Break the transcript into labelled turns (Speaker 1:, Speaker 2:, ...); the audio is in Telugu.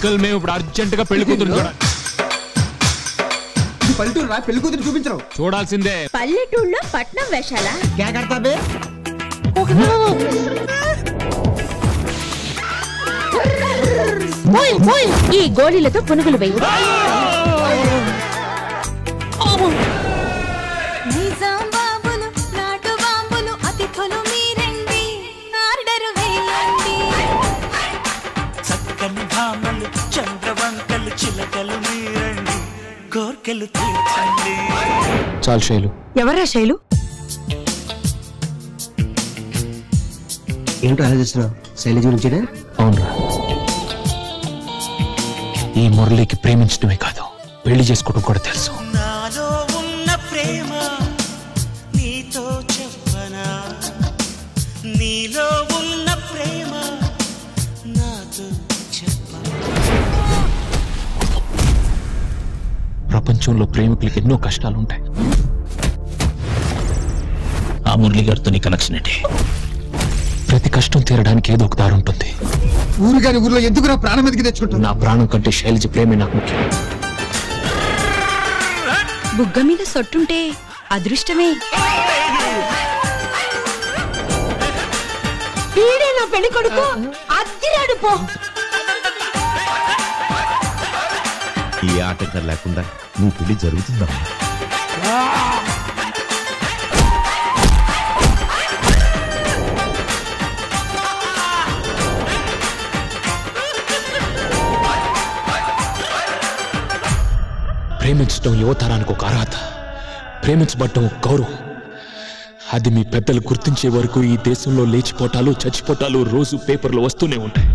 Speaker 1: అంకుల్ మేము ఇప్పుడు అర్జెంట్ గా పెళ్లి కూతురు చూడాలి.
Speaker 2: పల్లెటూరు రా, పెళ్లి కూతురు చూపించరు.
Speaker 1: చూడాల్సిందే.
Speaker 3: పల్లెటూరులో పట్నం వేషాలా? ఈ గోళీలతో పునుగులు వేయి.
Speaker 4: చక్కని భామలు చంద్రవంకలు చిలకలు మీరండి కోర్కెలు తీర్చండి.
Speaker 1: చాలు శైలు.
Speaker 3: ఎవరా శైలు?
Speaker 2: ఏంటో ఆలోచిస్తున్నావు? శైలజ గురించేనా?
Speaker 1: అవునరా. ఈ మురళికి ప్రేమించడమే కాదు, పెళ్లి చేసుకోవడం కూడా తెలుసు.
Speaker 4: నాలో ఉన్న ప్రేమ నీతో చెప్పనా, నీలో ఉన్న ప్రేమ నాతో చెప్పనా.
Speaker 1: ప్రపంచంలో ప్రేమికులకి ఎన్నో కష్టాలు ఉంటాయి. ఆ మురళి గారితో నీ కనెక్షన్ ఏంటి? ప్రతి కష్టం తీరడానికి ఏదో ఒక దారి ఉంటుంది.
Speaker 2: ఊరు గారి ఊర్లో ఎందుకు నా ప్రాణం ఎదిగి తెచ్చుకుంటాను?
Speaker 1: నా ప్రాణం కంటే శైలజ ప్రేమే నాకు ముఖ్యం.
Speaker 3: బుగ్గ మీద సొట్టుంటే అదృష్టమే. వీడే నా పెళ్లి కొడుకు. అద్దిరాడు పో.
Speaker 5: ఈ ఆటంకం లేకుండా నీ పెళ్లి జరుగుతుందమ్మా.
Speaker 1: ప్రేమించడం యువతరానికి ఒక అర్హత, ప్రేమించబడటం ఒక గౌరవం. అది మీ పెద్దలు గుర్తించే వరకు ఈ దేశంలో లేచిపోటాలు చచ్చిపోటాలు రోజు పేపర్లు వస్తూనే ఉంటాయి.